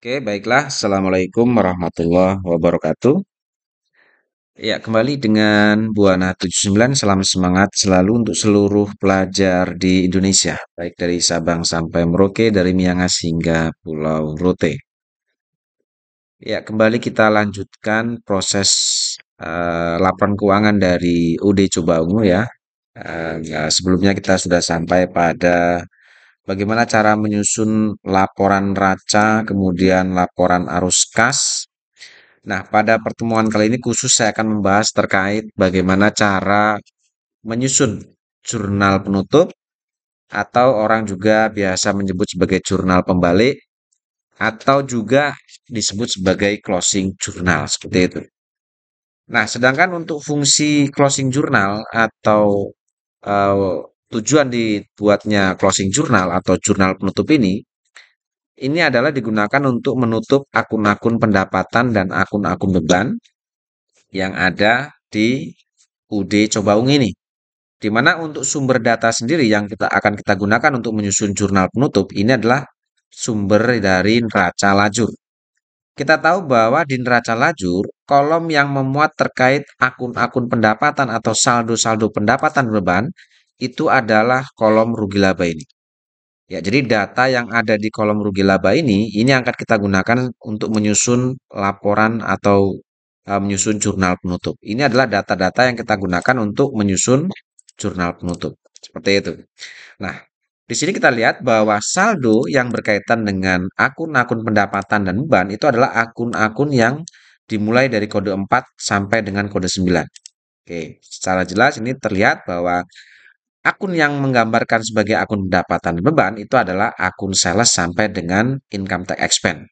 Oke, baiklah. Assalamualaikum warahmatullahi wabarakatuh. Ya, kembali dengan Buana 79. Salam semangat selalu untuk seluruh pelajar di Indonesia, baik dari Sabang sampai Merauke, dari Miangas hingga Pulau Rote. Ya, kembali kita lanjutkan proses laporan keuangan dari UD Coba Ungu ya. Sebelumnya kita sudah sampai pada bagaimana cara menyusun laporan raca, kemudian laporan arus kas. Nah, pada pertemuan kali ini khusus saya akan membahas terkait bagaimana cara menyusun jurnal penutup atau orang juga biasa menyebut sebagai jurnal pembalik atau juga disebut sebagai closing jurnal seperti itu. Nah, sedangkan untuk fungsi closing jurnal atau eh, tujuan dibuatnya closing jurnal atau jurnal penutup ini adalah digunakan untuk menutup akun-akun pendapatan dan akun-akun beban yang ada di UD Cobaung ini. Di mana untuk sumber data sendiri yang kita gunakan untuk menyusun jurnal penutup ini adalah sumber dari neraca lajur. Kita tahu bahwa di neraca lajur, kolom yang memuat terkait akun-akun pendapatan atau saldo-saldo pendapatan beban itu adalah kolom rugi laba ini. Ya, jadi data yang ada di kolom rugi laba ini akan kita gunakan untuk menyusun laporan atau menyusun jurnal penutup. Ini adalah data-data yang kita gunakan untuk menyusun jurnal penutup. Seperti itu. Nah, di sini kita lihat bahwa saldo yang berkaitan dengan akun-akun pendapatan dan beban itu adalah akun-akun yang dimulai dari kode 4 sampai dengan kode 9. Oke, secara jelas ini terlihat bahwa akun yang menggambarkan sebagai akun pendapatan beban itu adalah akun sales sampai dengan income tax expense.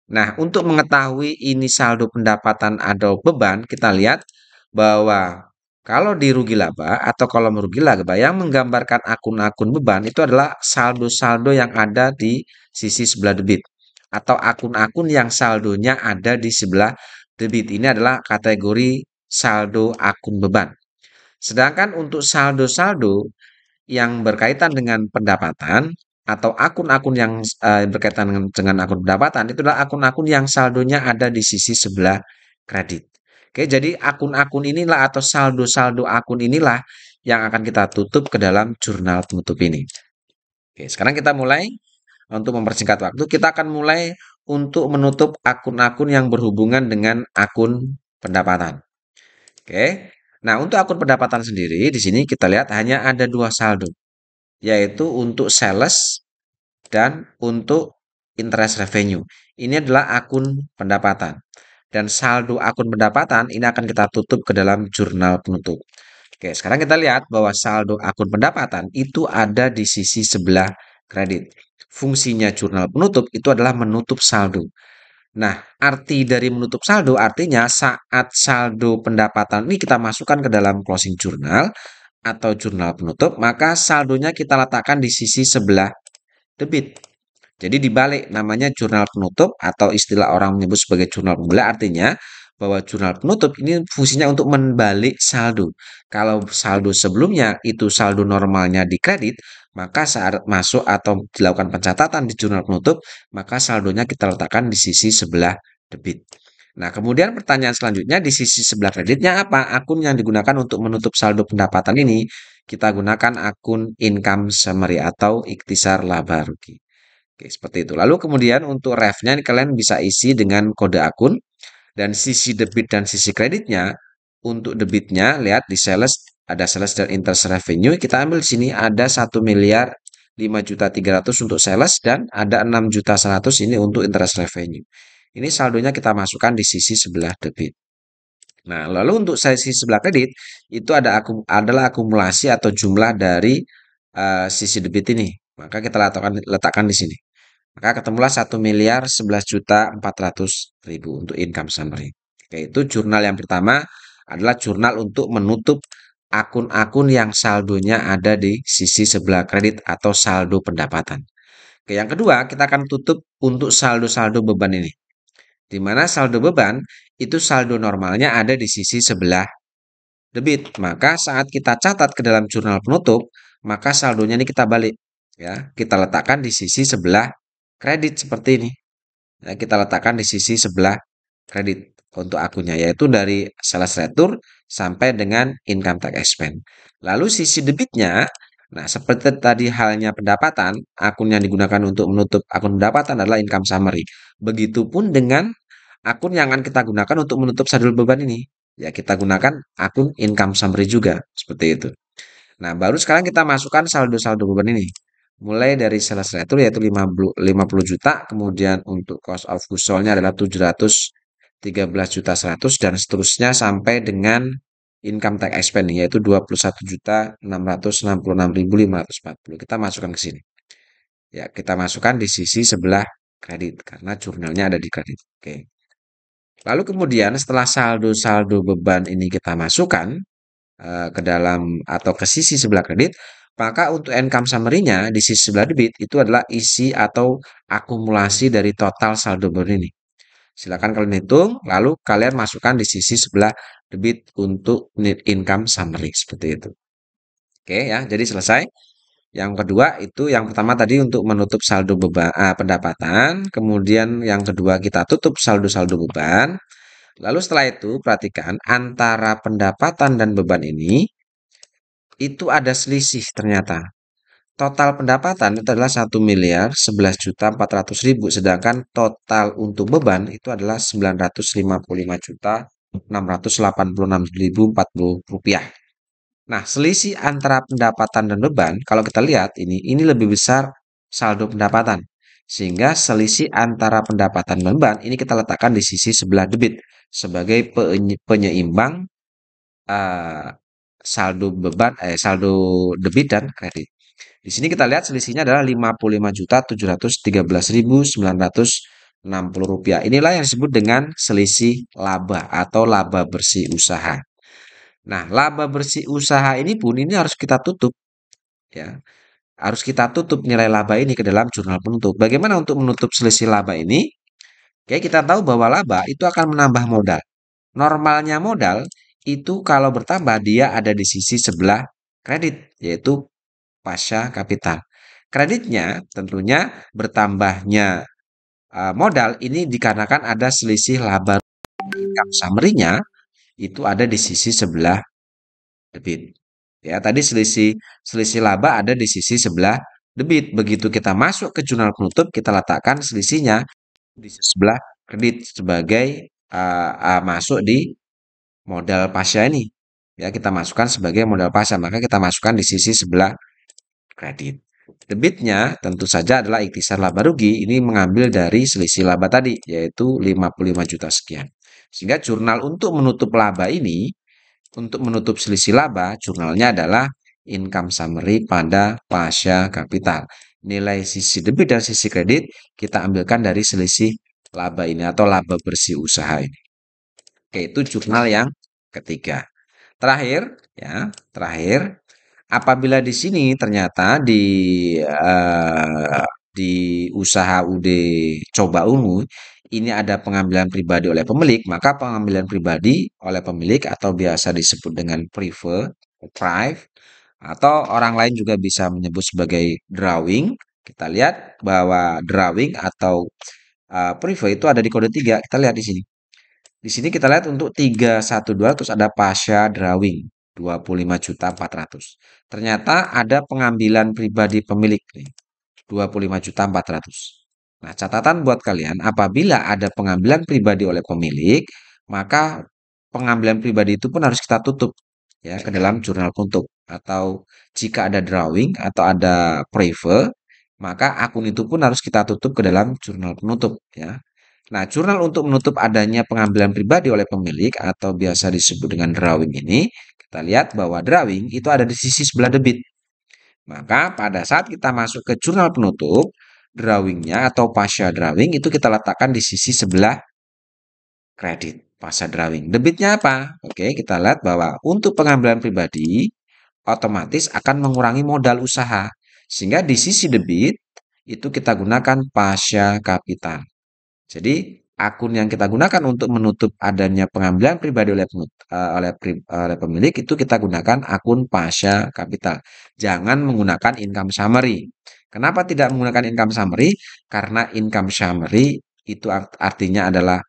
Nah, untuk mengetahui ini saldo pendapatan atau beban, kita lihat bahwa kalau di rugi laba atau kolom rugi laba yang menggambarkan akun-akun beban itu adalah saldo-saldo yang ada di sisi sebelah debit atau akun-akun yang saldonya ada di sebelah debit. Ini adalah kategori saldo akun beban. Sedangkan untuk saldo-saldo yang berkaitan dengan pendapatan atau akun-akun yang berkaitan dengan akun pendapatan itu adalah akun-akun yang saldonya ada di sisi sebelah kredit. Oke, jadi akun-akun inilah atau saldo-saldo akun inilah yang akan kita tutup ke dalam jurnal penutup ini. Oke, sekarang kita mulai untuk mempersingkat waktu, kita akan mulai untuk menutup akun-akun yang berhubungan dengan akun pendapatan. Oke. Nah, untuk akun pendapatan sendiri di sini kita lihat hanya ada dua saldo, yaitu untuk sales dan untuk interest revenue. Ini adalah akun pendapatan. Dan saldo akun pendapatan ini akan kita tutup ke dalam jurnal penutup. Oke, sekarang kita lihat bahwa saldo akun pendapatan itu ada di sisi sebelah kredit. Fungsinya jurnal penutup itu adalah menutup saldo. Nah, arti dari menutup saldo artinya saat saldo pendapatan ini kita masukkan ke dalam closing jurnal atau jurnal penutup, maka saldonya kita letakkan di sisi sebelah debit. Jadi dibalik namanya jurnal penutup atau istilah orang menyebut sebagai jurnal pembeli artinya bahwa jurnal penutup ini fungsinya untuk membalik saldo. Kalau saldo sebelumnya itu saldo normalnya di kredit, maka saat masuk atau dilakukan pencatatan di jurnal penutup, maka saldonya kita letakkan di sisi sebelah debit. Nah, kemudian pertanyaan selanjutnya di sisi sebelah kreditnya apa? Akun yang digunakan untuk menutup saldo pendapatan ini kita gunakan akun income summary atau ikhtisar laba rugi. Oke, seperti itu. Lalu kemudian untuk ref-nya ini kalian bisa isi dengan kode akun dan sisi debit dan sisi kreditnya. Untuk debitnya lihat di sales ada sales dan interest revenue. Kita ambil di sini ada 1.500.300 untuk sales dan ada 6.100 ini untuk interest revenue. Ini saldonya kita masukkan di sisi sebelah debit. Nah, lalu untuk sisi sebelah kredit itu adalah akumulasi atau jumlah dari sisi debit ini. Maka kita letakkan di sini. Maka ketemulah 1.011.400.000 untuk income summary. Oke, itu jurnal yang pertama adalah jurnal untuk menutup akun-akun yang saldonya ada di sisi sebelah kredit atau saldo pendapatan. Oke, yang kedua kita akan tutup untuk saldo-saldo beban ini. Di mana saldo beban itu saldo normalnya ada di sisi sebelah debit. Maka saat kita catat ke dalam jurnal penutup, maka saldonya ini kita balik. Ya, kita letakkan di sisi sebelah kredit seperti ini. Nah, kita letakkan di sisi sebelah kredit untuk akunnya, yaitu dari sales retur sampai dengan income tax expense. Lalu sisi debitnya, nah seperti tadi halnya pendapatan, akun yang digunakan untuk menutup akun pendapatan adalah income summary. Begitupun dengan akun yang akan kita gunakan untuk menutup saldo beban ini. Ya, kita gunakan akun income summary juga, seperti itu. Nah, baru sekarang kita masukkan saldo-saldo beban ini. Mulai dari sales retur yaitu 50 juta, kemudian untuk cost of goods sold-nya adalah 713 juta 100 dan seterusnya sampai dengan income tax expense yaitu 21.666.540. Kita masukkan ke sini. Ya, kita masukkan di sisi sebelah kredit karena jurnalnya ada di kredit. Oke. Lalu kemudian setelah saldo-saldo beban ini kita masukkan ke dalam atau ke sisi sebelah kredit, maka untuk income summary-nya di sisi sebelah debit itu adalah isi atau akumulasi dari total saldo beban ini. Silakan kalian hitung, lalu kalian masukkan di sisi sebelah debit untuk net income summary seperti itu. Oke ya, jadi selesai. Yang kedua itu yang pertama tadi untuk menutup saldo beban pendapatan, kemudian yang kedua kita tutup saldo-saldo beban. Lalu setelah itu perhatikan antara pendapatan dan beban ini itu ada selisih ternyata. Total pendapatan itu adalah 1.011.400.000, sedangkan total untuk beban itu adalah 955.686.040 rupiah. Nah, selisih antara pendapatan dan beban, kalau kita lihat ini lebih besar saldo pendapatan. Sehingga selisih antara pendapatan dan beban ini kita letakkan di sisi sebelah debit sebagai penyeimbang eh, saldo debit dan kredit. Di sini kita lihat selisihnya adalah 55.713.960 rupiah. Inilah yang disebut dengan selisih laba atau laba bersih usaha. Nah, laba bersih usaha ini pun ini harus kita tutup ya. Harus kita tutup nilai laba ini ke dalam jurnal penutup. Bagaimana untuk menutup selisih laba ini? Oke, kita tahu bahwa laba itu akan menambah modal. Normalnya modal itu kalau bertambah dia ada di sisi sebelah kredit, yaitu pasca kapital. Kreditnya tentunya bertambahnya modal ini dikarenakan ada selisih laba income summary-nya itu ada di sisi sebelah debit. Ya, tadi selisih selisih laba ada di sisi sebelah debit. Begitu kita masuk ke jurnal penutup, kita letakkan selisihnya di sebelah kredit sebagai masuk di modal pasca ini. Ya, kita masukkan sebagai modal pasca, maka kita masukkan di sisi sebelah kredit. Debitnya tentu saja adalah ikhtisar laba rugi. Ini mengambil dari selisih laba tadi, yaitu 55 juta sekian. Sehingga jurnal untuk menutup laba ini, untuk menutup selisih laba, jurnalnya adalah income summary pada pasca kapital. Nilai sisi debit dan sisi kredit kita ambilkan dari selisih laba ini atau laba bersih usaha ini. Oke, itu jurnal yang ketiga. Terakhir, apabila di sini ternyata di usaha UD coba ungu ini ada pengambilan pribadi oleh pemilik, maka pengambilan pribadi oleh pemilik atau biasa disebut dengan prive atau orang lain juga bisa menyebut sebagai drawing. Kita lihat bahwa drawing atau prive itu ada di kode 3. Kita lihat di sini. Di sini kita lihat untuk 312 terus ada pasca drawing 25.400. Ternyata ada pengambilan pribadi pemilik nih 25.400. Nah, catatan buat kalian apabila ada pengambilan pribadi oleh pemilik, maka pengambilan pribadi itu pun harus kita tutup ya ke dalam jurnal penutup atau jika ada drawing atau ada preve, maka akun itu pun harus kita tutup ke dalam jurnal penutup ya. Nah, jurnal untuk menutup adanya pengambilan pribadi oleh pemilik atau biasa disebut dengan drawing ini, kita lihat bahwa drawing itu ada di sisi sebelah debit. Maka pada saat kita masuk ke jurnal penutup, drawingnya atau pasca drawing itu kita letakkan di sisi sebelah kredit pasca drawing. Debitnya apa? Oke, kita lihat bahwa untuk pengambilan pribadi otomatis akan mengurangi modal usaha. Sehingga di sisi debit itu kita gunakan pasca kapital. Jadi akun yang kita gunakan untuk menutup adanya pengambilan pribadi oleh pemilik itu kita gunakan akun pasca kapital. Jangan menggunakan income summary. Kenapa tidak menggunakan income summary? Karena income summary itu artinya adalah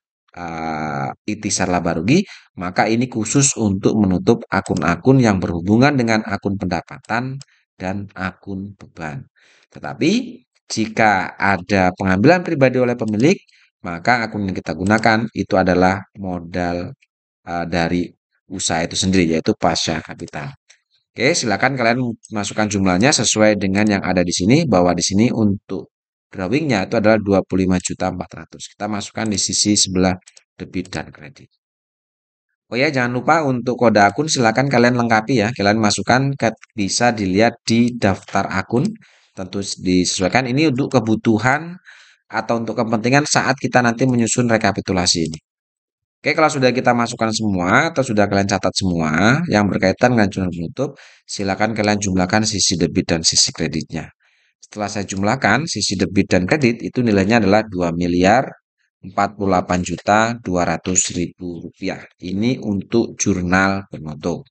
ikhtisar laba rugi, maka ini khusus untuk menutup akun-akun yang berhubungan dengan akun pendapatan dan akun beban. Tetapi jika ada pengambilan pribadi oleh pemilik, maka akun yang kita gunakan itu adalah modal dari usaha itu sendiri, yaitu pasca kapital. Oke, silakan kalian masukkan jumlahnya sesuai dengan yang ada di sini, bahwa di sini untuk drawingnya itu adalah 25.400.000. Kita masukkan di sisi sebelah debit dan kredit. Oh ya, jangan lupa untuk kode akun silakan kalian lengkapi ya. Kalian masukkan bisa dilihat di daftar akun. Tentu disesuaikan ini untuk kebutuhan atau untuk kepentingan saat kita nanti menyusun rekapitulasi ini. Oke, kalau sudah kita masukkan semua atau sudah kalian catat semua yang berkaitan dengan jurnal penutup, silakan kalian jumlahkan sisi debit dan sisi kreditnya. Setelah saya jumlahkan sisi debit dan kredit, itu nilainya adalah 2.048.200.000 rupiah. Ini untuk jurnal penutup.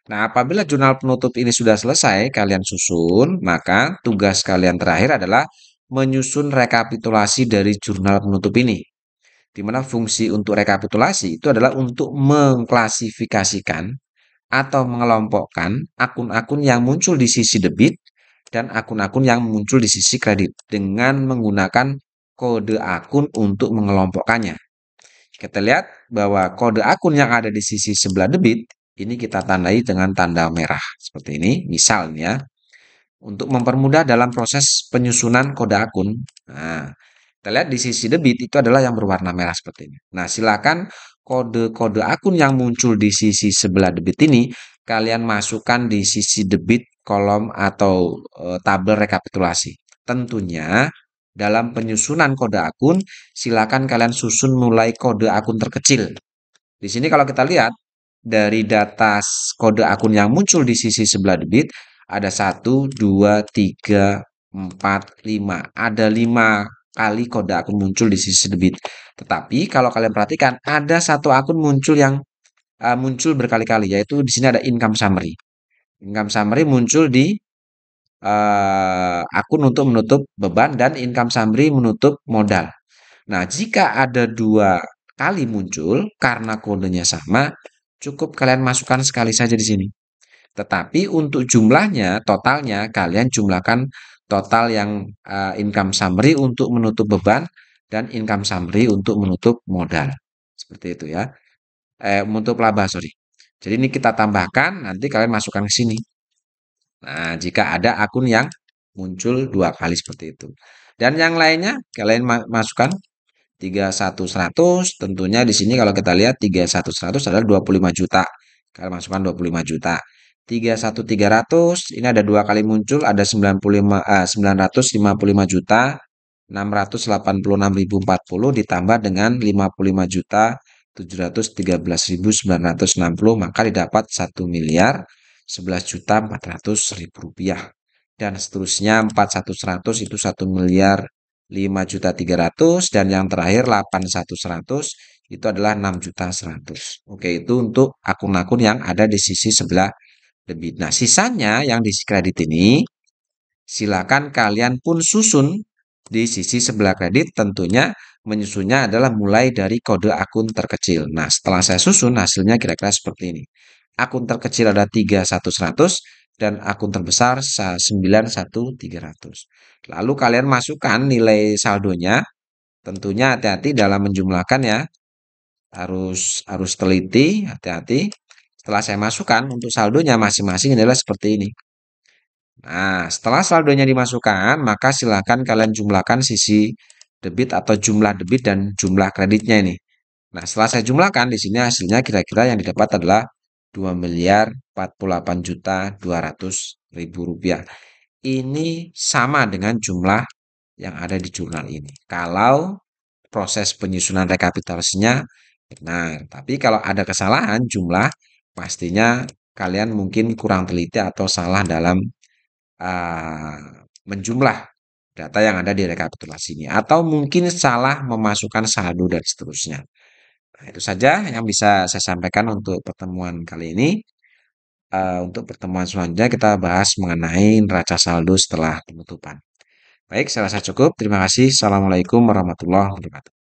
Nah, apabila jurnal penutup ini sudah selesai kalian susun, maka tugas kalian terakhir adalah menyusun rekapitulasi dari jurnal penutup ini. Di mana fungsi untuk rekapitulasi itu adalah untuk mengklasifikasikan atau mengelompokkan akun-akun yang muncul di sisi debit dan akun-akun yang muncul di sisi kredit dengan menggunakan kode akun untuk mengelompokkannya. Kita lihat bahwa kode akun yang ada di sisi sebelah debit ini kita tandai dengan tanda merah seperti ini. Misalnya untuk mempermudah dalam proses penyusunan kode akun. Nah, kita lihat di sisi debit itu adalah yang berwarna merah seperti ini. Nah, silakan kode-kode akun yang muncul di sisi sebelah debit ini kalian masukkan di sisi debit kolom atau tabel rekapitulasi. Tentunya dalam penyusunan kode akun silakan kalian susun mulai kode akun terkecil. Di sini kalau kita lihat dari data kode akun yang muncul di sisi sebelah debit ada 1, 2, 3, 4, 5. Ada 5 kali kode akun muncul di sisi debit. Tetapi kalau kalian perhatikan ada satu akun muncul yang muncul berkali-kali, yaitu di sini ada income summary. Income summary muncul di akun untuk menutup beban dan income summary menutup modal. Nah, jika ada 2 kali muncul karena kodenya sama, cukup kalian masukkan sekali saja di sini. Tetapi untuk jumlahnya, totalnya kalian jumlahkan total yang income summary untuk menutup beban dan income summary untuk menutup modal. Seperti itu ya. Menutup laba, sorry. Jadi ini kita tambahkan, nanti kalian masukkan ke sini. Nah, jika ada akun yang muncul 2 kali seperti itu. Dan yang lainnya kalian masukkan 31.100, tentunya di sini kalau kita lihat 31.100 adalah 25 juta. Kalian masukkan 25 juta. 31.300 ini ada 2 kali muncul, ada 955 juta 686.040 ditambah dengan 55 juta 713.960, maka didapat 1.011.400.000 rupiah. Dan seterusnya 41.100 itu 1.005.300.000 dan yang terakhir 81.100 itu adalah 6.100.000. Oke, itu untuk akun-akun yang ada di sisi sebelah debit. Nah, sisanya yang di sisi kredit ini silakan kalian pun susun di sisi sebelah kredit, tentunya menyusunnya adalah mulai dari kode akun terkecil. Nah, setelah saya susun hasilnya kira-kira seperti ini. Akun terkecil ada 31.100 dan akun terbesar 91.300. Lalu kalian masukkan nilai saldonya. Tentunya hati-hati dalam menjumlahkan ya. Harus teliti, hati-hati. Setelah saya masukkan untuk saldonya masing-masing adalah seperti ini. Nah, setelah saldonya dimasukkan, maka silakan kalian jumlahkan sisi debit atau jumlah debit dan jumlah kreditnya ini. Nah, setelah saya jumlahkan di sini hasilnya kira-kira yang didapat adalah 2.048.200.000 rupiah. Ini sama dengan jumlah yang ada di jurnal ini. Kalau proses penyusunan rekapitulasinya benar, tapi kalau ada kesalahan jumlah, pastinya kalian mungkin kurang teliti atau salah dalam menjumlah data yang ada di rekapitulasi ini, atau mungkin salah memasukkan saldo dan seterusnya. Nah, itu saja yang bisa saya sampaikan untuk pertemuan kali ini. Untuk pertemuan selanjutnya kita bahas mengenai neraca saldo setelah penutupan. Baik, saya rasa cukup. Terima kasih. Assalamualaikum warahmatullahi wabarakatuh.